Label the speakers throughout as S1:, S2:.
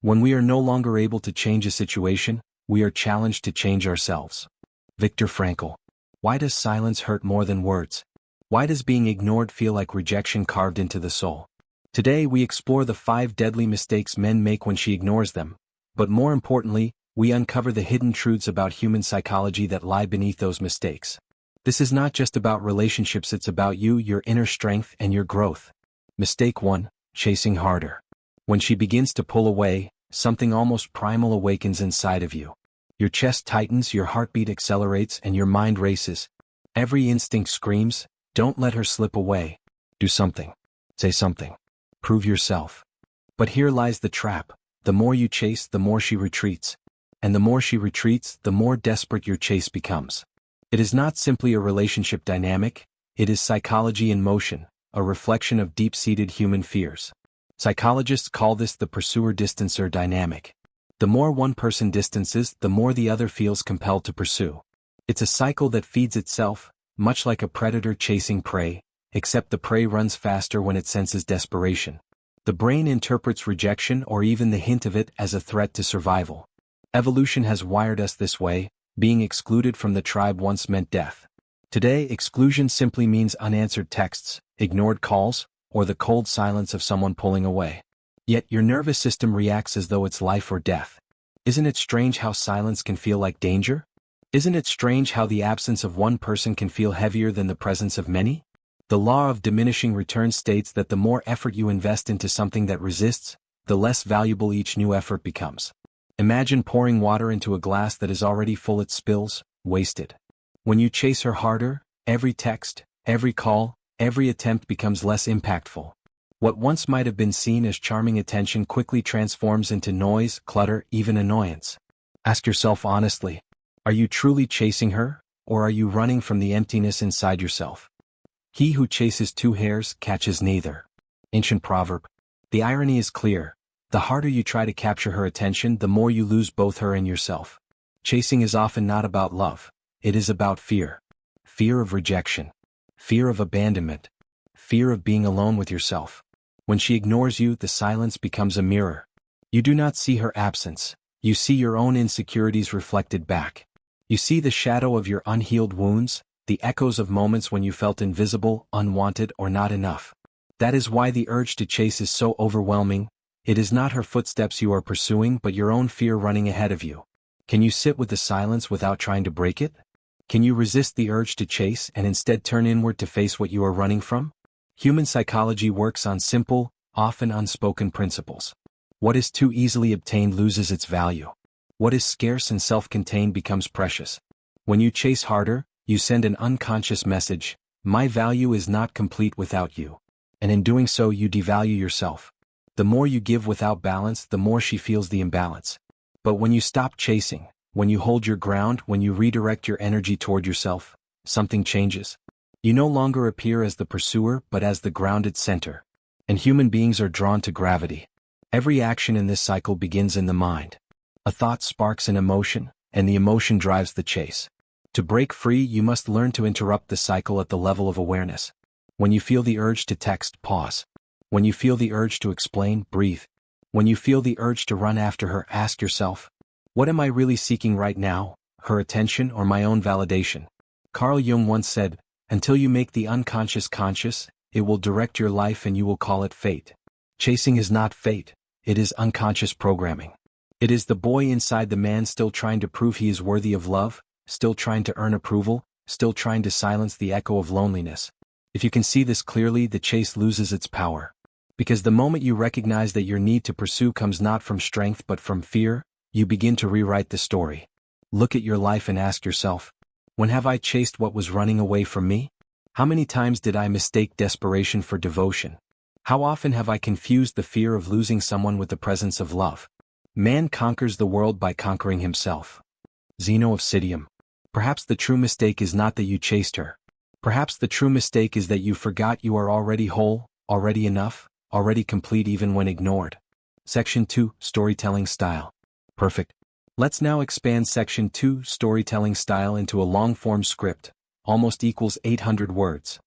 S1: When we are no longer able to change a situation, we are challenged to change ourselves. Viktor Frankl. Why does silence hurt more than words? Why does being ignored feel like rejection carved into the soul? Today we explore the 5 deadly mistakes men make when she ignores them, but more importantly, we uncover the hidden truths about human psychology that lie beneath those mistakes. This is not just about relationships, it's about you, your inner strength, and your growth. Mistake 1. Chasing harder. When she begins to pull away, something almost primal awakens inside of you. Your chest tightens, your heartbeat accelerates, and your mind races. Every instinct screams, don't let her slip away. Do something. Say something. Prove yourself. But here lies the trap. The more you chase, the more she retreats. And the more she retreats, the more desperate your chase becomes. It is not simply a relationship dynamic, it is psychology in motion, a reflection of deep-seated human fears. Psychologists call this the pursuer-distancer dynamic. The more one person distances, the more the other feels compelled to pursue. It's a cycle that feeds itself, much like a predator chasing prey, except the prey runs faster when it senses desperation. The brain interprets rejection or even the hint of it as a threat to survival. Evolution has wired us this way. Being excluded from the tribe once meant death. Today, exclusion simply means unanswered texts, ignored calls, or the cold silence of someone pulling away. Yet your nervous system reacts as though it's life or death. Isn't it strange how silence can feel like danger? Isn't it strange how the absence of one person can feel heavier than the presence of many? The law of diminishing returns states that the more effort you invest into something that resists, the less valuable each new effort becomes. Imagine pouring water into a glass that is already full, it spills, wasted. When you chase her harder, every text, every call, every attempt becomes less impactful. What once might have been seen as charming attention quickly transforms into noise, clutter, even annoyance. Ask yourself honestly, are you truly chasing her, or are you running from the emptiness inside yourself? He who chases 2 hares catches neither. Ancient proverb. The irony is clear. The harder you try to capture her attention, the more you lose both her and yourself. Chasing is often not about love. It is about fear. Fear of rejection. Fear of abandonment. Fear of being alone with yourself. When she ignores you, the silence becomes a mirror. You do not see her absence. You see your own insecurities reflected back. You see the shadow of your unhealed wounds, the echoes of moments when you felt invisible, unwanted, or not enough. That is why the urge to chase is so overwhelming. It is not her footsteps you are pursuing, but your own fear running ahead of you. Can you sit with the silence without trying to break it? Can you resist the urge to chase and instead turn inward to face what you are running from? Human psychology works on simple, often unspoken principles. What is too easily obtained loses its value. What is scarce and self-contained becomes precious. When you chase harder, you send an unconscious message: my value is not complete without you. And in doing so, you devalue yourself. The more you give without balance, the more she feels the imbalance. But when you stop chasing, when you hold your ground, when you redirect your energy toward yourself, something changes. You no longer appear as the pursuer, but as the grounded center. And human beings are drawn to gravity. Every action in this cycle begins in the mind. A thought sparks an emotion, and the emotion drives the chase. To break free, you must learn to interrupt the cycle at the level of awareness. When you feel the urge to text, pause. When you feel the urge to explain, breathe. When you feel the urge to run after her, ask yourself, what am I really seeking right now, her attention or my own validation? Carl Jung once said, until you make the unconscious conscious, it will direct your life and you will call it fate. Chasing is not fate, it is unconscious programming. It is the boy inside the man still trying to prove he is worthy of love, still trying to earn approval, still trying to silence the echo of loneliness. If you can see this clearly, the chase loses its power. Because the moment you recognize that your need to pursue comes not from strength but from fear, you begin to rewrite the story. Look at your life and ask yourself, when have I chased what was running away from me? How many times did I mistake desperation for devotion? How often have I confused the fear of losing someone with the presence of love? Man conquers the world by conquering himself. Zeno of Citium. Perhaps the true mistake is not that you chased her. Perhaps the true mistake is that you forgot you are already whole, already enough, already complete even when ignored. Section 2, Storytelling Style. Perfect. Let's now expand Section 2, Storytelling Style into a long-form script, almost equals 800 words.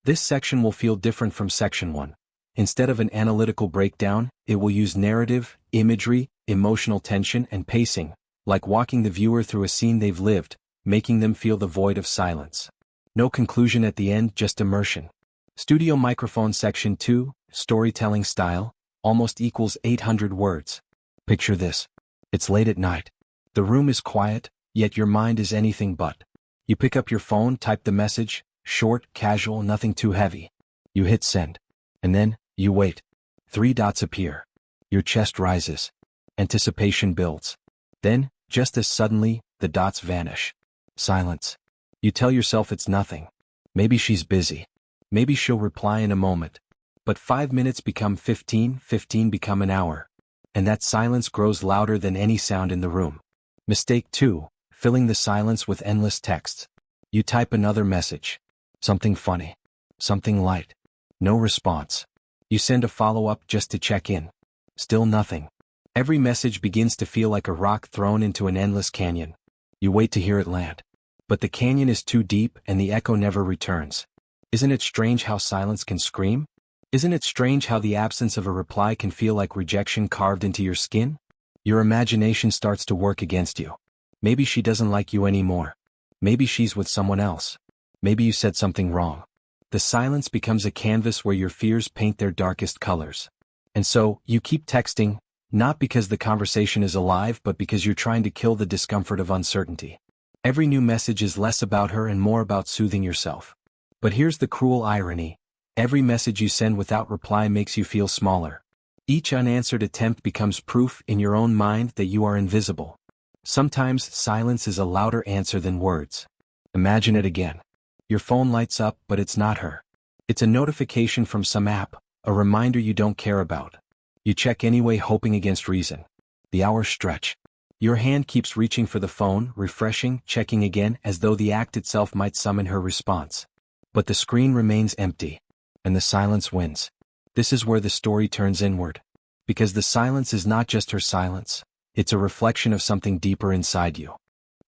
S1: This section will feel different from Section 1. Instead of an analytical breakdown, it will use narrative, imagery, emotional tension and pacing, like walking the viewer through a scene they've lived, making them feel the void of silence. No conclusion at the end, just immersion. Studio microphone section 2, storytelling style, almost equals 800 words. Picture this. It's late at night. The room is quiet, yet your mind is anything but. You pick up your phone, type the message, short, casual, nothing too heavy. You hit send. And then, you wait. 3 dots appear. Your chest rises. Anticipation builds. Then, just as suddenly, the dots vanish. Silence. You tell yourself it's nothing. Maybe she's busy. Maybe she'll reply in a moment. But 5 minutes become 15, 15 become an hour. And that silence grows louder than any sound in the room. Mistake 2, filling the silence with endless texts. You type another message. Something funny. Something light. No response. You send a follow-up just to check in. Still nothing. Every message begins to feel like a rock thrown into an endless canyon. You wait to hear it land. But the canyon is too deep and the echo never returns. Isn't it strange how silence can scream? Isn't it strange how the absence of a reply can feel like rejection carved into your skin? Your imagination starts to work against you. Maybe she doesn't like you anymore. Maybe she's with someone else. Maybe you said something wrong. The silence becomes a canvas where your fears paint their darkest colors. And so, you keep texting, not because the conversation is alive but because you're trying to kill the discomfort of uncertainty. Every new message is less about her and more about soothing yourself. But here's the cruel irony. Every message you send without reply makes you feel smaller. Each unanswered attempt becomes proof in your own mind that you are invisible. Sometimes silence is a louder answer than words. Imagine it again. Your phone lights up, but it's not her. It's a notification from some app, a reminder you don't care about. You check anyway, hoping against reason. The hours stretch. Your hand keeps reaching for the phone, refreshing, checking again, as though the act itself might summon her response. But the screen remains empty. And the silence wins. This is where the story turns inward. Because the silence is not just her silence, it's a reflection of something deeper inside you.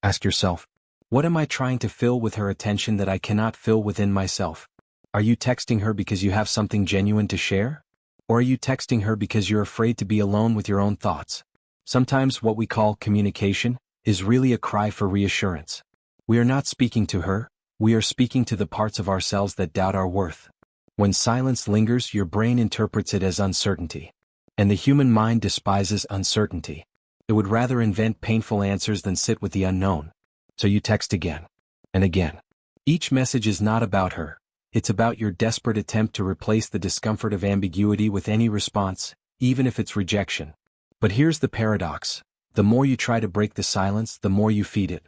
S1: Ask yourself, what am I trying to fill with her attention that I cannot fill within myself? Are you texting her because you have something genuine to share? Or are you texting her because you're afraid to be alone with your own thoughts? Sometimes what we call communication is really a cry for reassurance. We are not speaking to her, we are speaking to the parts of ourselves that doubt our worth. When silence lingers, your brain interprets it as uncertainty. And the human mind despises uncertainty. It would rather invent painful answers than sit with the unknown. So you text again. And again. Each message is not about her. It's about your desperate attempt to replace the discomfort of ambiguity with any response, even if it's rejection. But here's the paradox. The more you try to break the silence, the more you feed it.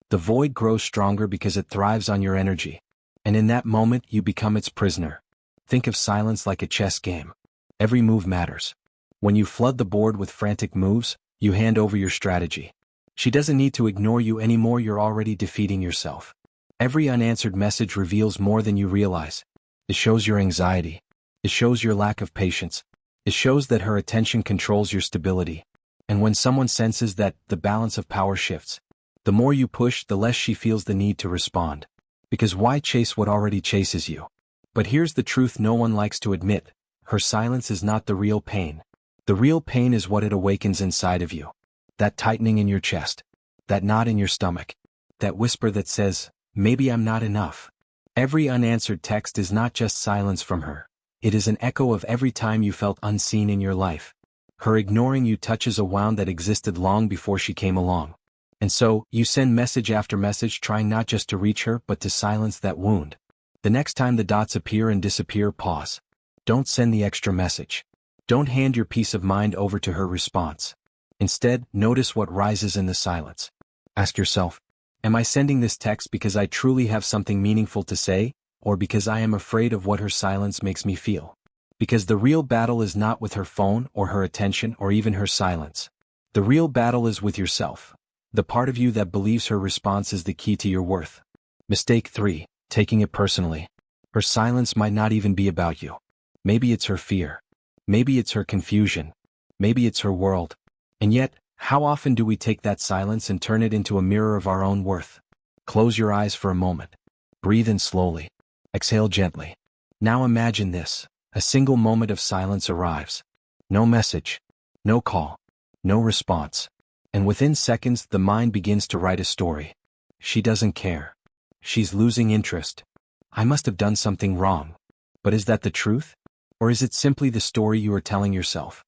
S1: The void grows stronger because it thrives on your energy. And in that moment, you become its prisoner. Think of silence like a chess game. Every move matters. When you flood the board with frantic moves, you hand over your strategy. She doesn't need to ignore you anymore, you're already defeating yourself. Every unanswered message reveals more than you realize. It shows your anxiety. It shows your lack of patience. It shows that her attention controls your stability. And when someone senses that, the balance of power shifts. The more you push, the less she feels the need to respond. Because why chase what already chases you? But here's the truth no one likes to admit. Her silence is not the real pain. The real pain is what it awakens inside of you. That tightening in your chest. That knot in your stomach. That whisper that says, maybe I'm not enough. Every unanswered text is not just silence from her. It is an echo of every time you felt unseen in your life. Her ignoring you touches a wound that existed long before she came along. And so, you send message after message trying not just to reach her but to silence that wound. The next time the dots appear and disappear, pause. Don't send the extra message. Don't hand your peace of mind over to her response. Instead, notice what rises in the silence. Ask yourself, am I sending this text because I truly have something meaningful to say, or because I am afraid of what her silence makes me feel? Because the real battle is not with her phone or her attention or even her silence. The real battle is with yourself. The part of you that believes her response is the key to your worth. Mistake 3, taking it personally. Her silence might not even be about you. Maybe it's her fear. Maybe it's her confusion. Maybe it's her world. And yet, how often do we take that silence and turn it into a mirror of our own worth? Close your eyes for a moment. Breathe in slowly. Exhale gently. Now imagine this. A single moment of silence arrives. No message. No call. No response. And within seconds the mind begins to write a story. She doesn't care. She's losing interest. I must have done something wrong. But is that the truth? Or is it simply the story you are telling yourself?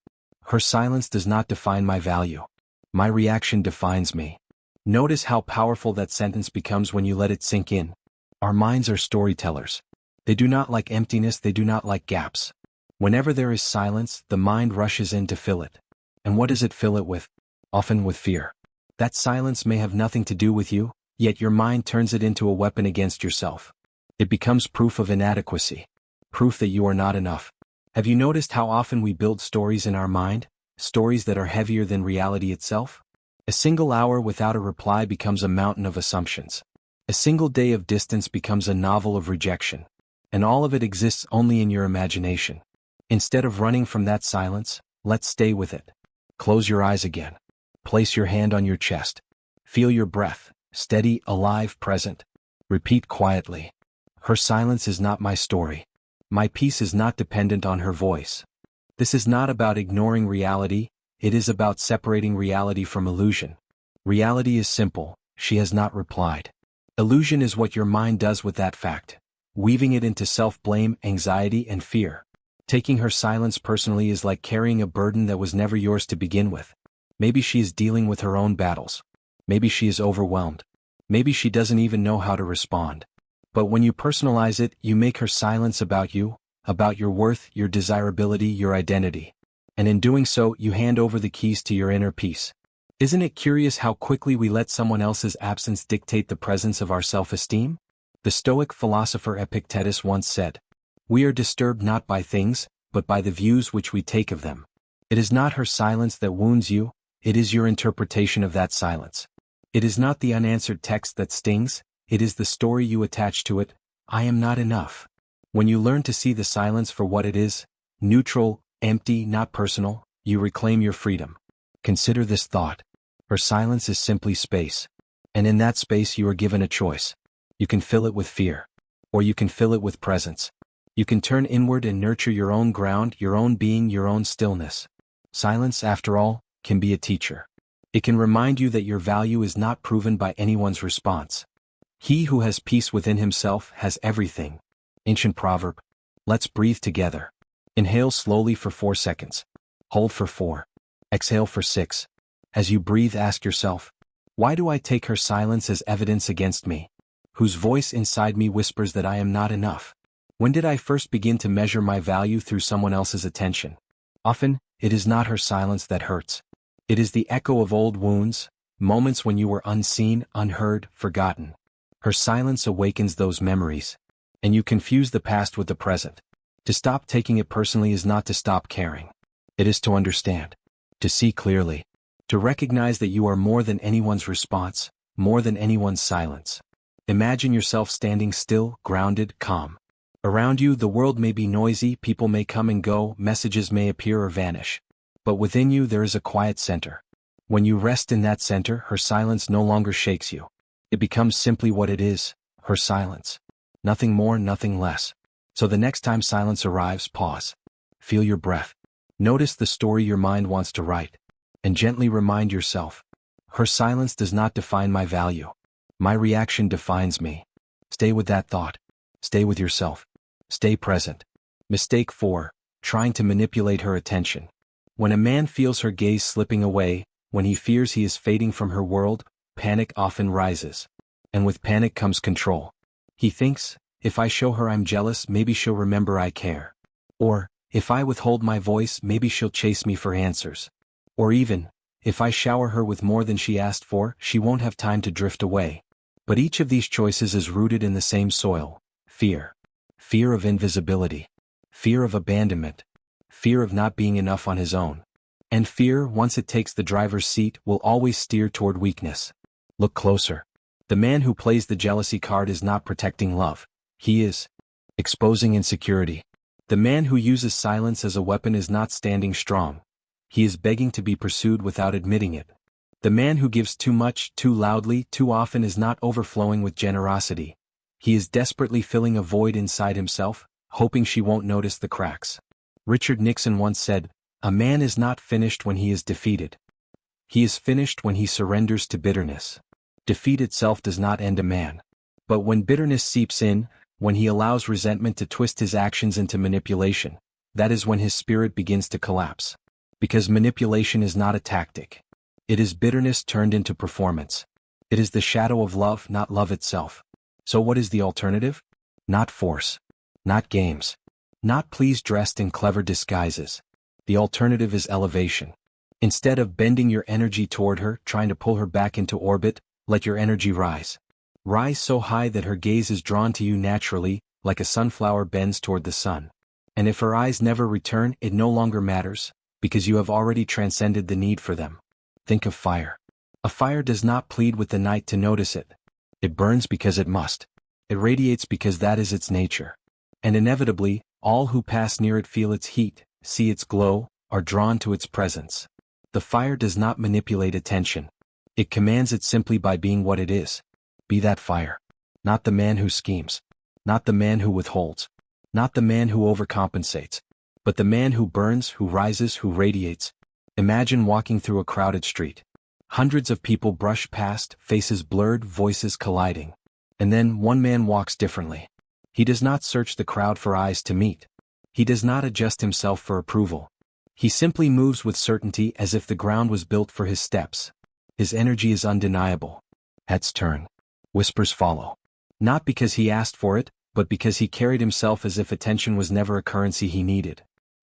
S1: Her silence does not define my value. My reaction defines me. Notice how powerful that sentence becomes when you let it sink in. Our minds are storytellers. They do not like emptiness, they do not like gaps. Whenever there is silence, the mind rushes in to fill it. And what does it fill it with? Often with fear. That silence may have nothing to do with you, yet your mind turns it into a weapon against yourself. It becomes proof of inadequacy. Proof that you are not enough. Have you noticed how often we build stories in our mind? Stories that are heavier than reality itself? A single hour without a reply becomes a mountain of assumptions. A single day of distance becomes a novel of rejection. And all of it exists only in your imagination. Instead of running from that silence, let's stay with it. Close your eyes again. Place your hand on your chest. Feel your breath, steady, alive, present. Repeat quietly. Her silence is not my story. My peace is not dependent on her voice. This is not about ignoring reality, it is about separating reality from illusion. Reality is simple, she has not replied. Illusion is what your mind does with that fact, weaving it into self-blame, anxiety, and fear. Taking her silence personally is like carrying a burden that was never yours to begin with. Maybe she is dealing with her own battles. Maybe she is overwhelmed. Maybe she doesn't even know how to respond. But when you personalize it, you make her silence about you, about your worth, your desirability, your identity. And in doing so, you hand over the keys to your inner peace. Isn't it curious how quickly we let someone else's absence dictate the presence of our self-esteem? The Stoic philosopher Epictetus once said, "We are disturbed not by things, but by the views which we take of them." It is not her silence that wounds you, it is your interpretation of that silence. It is not the unanswered text that stings, it is the story you attach to it. I am not enough. When you learn to see the silence for what it is, neutral, empty, not personal, you reclaim your freedom. Consider this thought. Her silence is simply space. And in that space you are given a choice. You can fill it with fear. Or you can fill it with presence. You can turn inward and nurture your own ground, your own being, your own stillness. Silence, after all, can be a teacher. It can remind you that your value is not proven by anyone's response. He who has peace within himself has everything. Ancient proverb. Let's breathe together. Inhale slowly for 4 seconds. Hold for 4. Exhale for 6. As you breathe, ask yourself, why do I take her silence as evidence against me? Whose voice inside me whispers that I am not enough? When did I first begin to measure my value through someone else's attention? Often, it is not her silence that hurts. It is the echo of old wounds, moments when you were unseen, unheard, forgotten. Her silence awakens those memories. And you confuse the past with the present. To stop taking it personally is not to stop caring. It is to understand. To see clearly. To recognize that you are more than anyone's response, more than anyone's silence. Imagine yourself standing still, grounded, calm. Around you, the world may be noisy, people may come and go, messages may appear or vanish. But within you, there is a quiet center. When you rest in that center, her silence no longer shakes you. It becomes simply what it is, her silence. Nothing more, nothing less. So the next time silence arrives, pause. Feel your breath. Notice the story your mind wants to write. And gently remind yourself, her silence does not define my value. My reaction defines me. Stay with that thought. Stay with yourself. Stay present. Mistake 4. Trying to manipulate her attention. When a man feels her gaze slipping away, when he fears he is fading from her world, panic often rises. And with panic comes control. He thinks, if I show her I'm jealous, maybe she'll remember I care. Or, if I withhold my voice, maybe she'll chase me for answers. Or even, if I shower her with more than she asked for, she won't have time to drift away. But each of these choices is rooted in the same soil: fear. Fear of invisibility. Fear of abandonment. Fear of not being enough on his own. And fear, once it takes the driver's seat, will always steer toward weakness. Look closer. The man who plays the jealousy card is not protecting love. He is exposing insecurity. The man who uses silence as a weapon is not standing strong. He is begging to be pursued without admitting it. The man who gives too much, too loudly, too often is not overflowing with generosity. He is desperately filling a void inside himself, hoping she won't notice the cracks. Richard Nixon once said, "A man is not finished when he is defeated. He is finished when he surrenders to bitterness. Defeat itself does not end a man. But when bitterness seeps in, when he allows resentment to twist his actions into manipulation, that is when his spirit begins to collapse. Because manipulation is not a tactic. It is bitterness turned into performance. It is the shadow of love, not love itself. So what is the alternative? Not force. Not games. Not pleas dressed in clever disguises. The alternative is elevation. Instead of bending your energy toward her, trying to pull her back into orbit, let your energy rise. Rise so high that her gaze is drawn to you naturally, like a sunflower bends toward the sun. And if her eyes never return, it no longer matters, because you have already transcended the need for them. Think of fire. A fire does not plead with the night to notice it. It burns because it must. It radiates because that is its nature. And inevitably, all who pass near it feel its heat, see its glow, are drawn to its presence. The fire does not manipulate attention. It commands it simply by being what it is. Be that fire. Not the man who schemes. Not the man who withholds. Not the man who overcompensates. But the man who burns, who rises, who radiates. Imagine walking through a crowded street. Hundreds of people brush past, faces blurred, voices colliding. And then one man walks differently. He does not search the crowd for eyes to meet. He does not adjust himself for approval. He simply moves with certainty as if the ground was built for his steps. His energy is undeniable. Heads turn. Whispers follow. Not because he asked for it, but because he carried himself as if attention was never a currency he needed.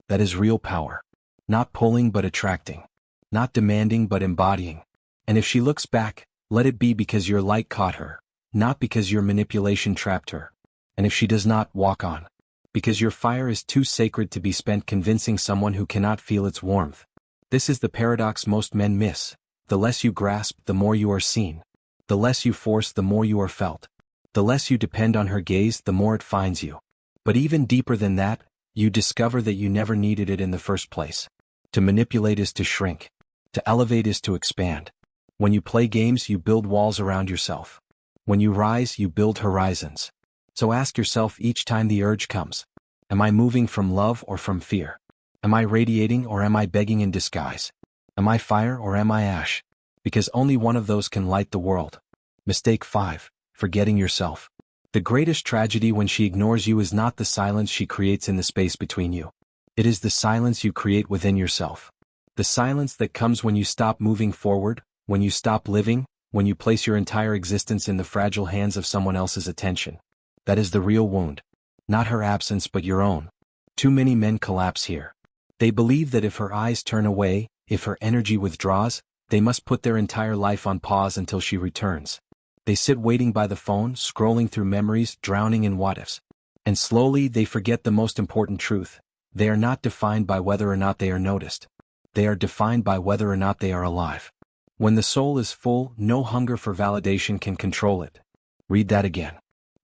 S1: That is real power. Not pulling but attracting. Not demanding but embodying. And if she looks back, let it be because your light caught her, not because your manipulation trapped her. And if she does not, walk on. Because your fire is too sacred to be spent convincing someone who cannot feel its warmth. This is the paradox most men miss. The less you grasp, the more you are seen. The less you force, the more you are felt. The less you depend on her gaze, the more it finds you. But even deeper than that, you discover that you never needed it in the first place. To manipulate is to shrink. To elevate is to expand. When you play games, you build walls around yourself. When you rise, you build horizons. So ask yourself each time the urge comes, am I moving from love or from fear? Am I radiating or am I begging in disguise? Am I fire or am I ash? Because only one of those can light the world. Mistake 5. Forgetting yourself. The greatest tragedy when she ignores you is not the silence she creates in the space between you. It is the silence you create within yourself. The silence that comes when you stop moving forward, when you stop living, when you place your entire existence in the fragile hands of someone else's attention. That is the real wound. Not her absence but your own. Too many men collapse here. They believe that if her eyes turn away, if her energy withdraws, they must put their entire life on pause until she returns. They sit waiting by the phone, scrolling through memories, drowning in what-ifs. And slowly they forget the most important truth. They are not defined by whether or not they are noticed. They are defined by whether or not they are alive. When the soul is full, no hunger for validation can control it. Read that again.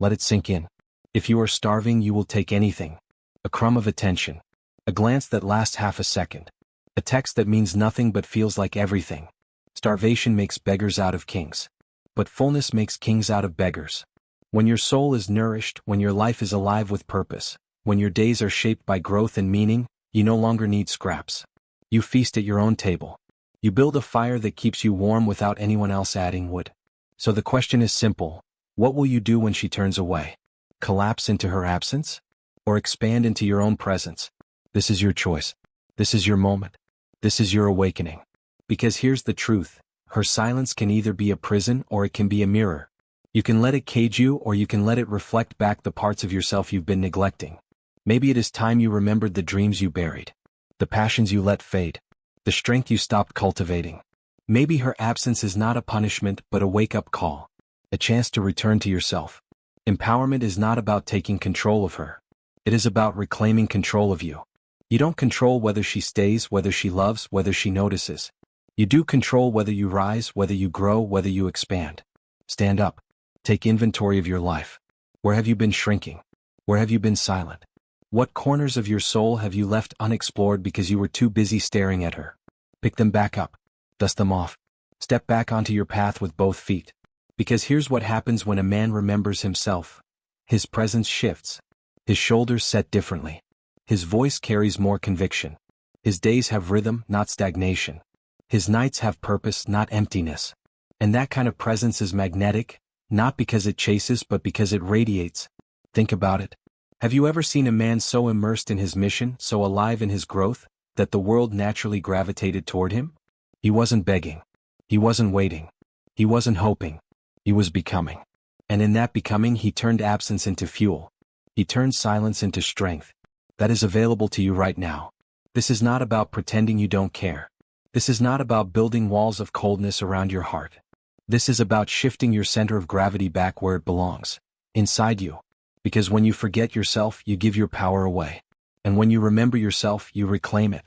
S1: Let it sink in. If you are starving, you will take anything. A crumb of attention. A glance that lasts half a second. A text that means nothing but feels like everything. Starvation makes beggars out of kings. But fullness makes kings out of beggars. When your soul is nourished, when your life is alive with purpose, when your days are shaped by growth and meaning, you no longer need scraps. You feast at your own table. You build a fire that keeps you warm without anyone else adding wood. So the question is simple. What will you do when she turns away? Collapse into her absence? Or expand into your own presence? This is your choice. This is your moment. This is your awakening. Because here's the truth. Her silence can either be a prison or it can be a mirror. You can let it cage you or you can let it reflect back the parts of yourself you've been neglecting. Maybe it is time you remembered the dreams you buried. The passions you let fade. The strength you stopped cultivating. Maybe her absence is not a punishment but a wake-up call. A chance to return to yourself. Empowerment is not about taking control of her. It is about reclaiming control of you. You don't control whether she stays, whether she loves, whether she notices. You do control whether you rise, whether you grow, whether you expand. Stand up. Take inventory of your life. Where have you been shrinking? Where have you been silent? What corners of your soul have you left unexplored because you were too busy staring at her? Pick them back up. Dust them off. Step back onto your path with both feet. Because here's what happens when a man remembers himself. His presence shifts. His shoulders set differently. His voice carries more conviction. His days have rhythm, not stagnation. His nights have purpose, not emptiness. And that kind of presence is magnetic, not because it chases but because it radiates. Think about it. Have you ever seen a man so immersed in his mission, so alive in his growth, that the world naturally gravitated toward him? He wasn't begging. He wasn't waiting. He wasn't hoping. He was becoming. And in that becoming he turned absence into fuel. He turned silence into strength. That is available to you right now. This is not about pretending you don't care. This is not about building walls of coldness around your heart. This is about shifting your center of gravity back where it belongs, inside you. Because when you forget yourself, you give your power away. And when you remember yourself, you reclaim it.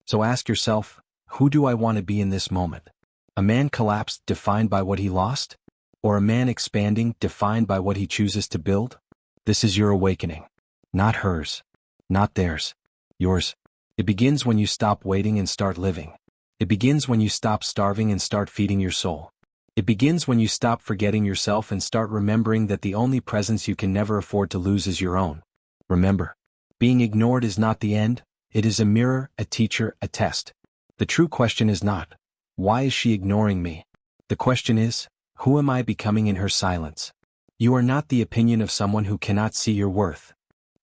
S1: So ask yourself, who do I want to be in this moment? A man collapsed, defined by what he lost? Or a man expanding, defined by what he chooses to build? This is your awakening. Not hers. Not theirs. Yours. It begins when you stop waiting and start living. It begins when you stop starving and start feeding your soul. It begins when you stop forgetting yourself and start remembering that the only presence you can never afford to lose is your own. Remember, being ignored is not the end, it is a mirror, a teacher, a test. The true question is not, why is she ignoring me? The question is, who am I becoming in her silence? You are not the opinion of someone who cannot see your worth.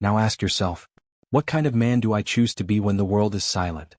S1: Now ask yourself, what kind of man do I choose to be when the world is silent?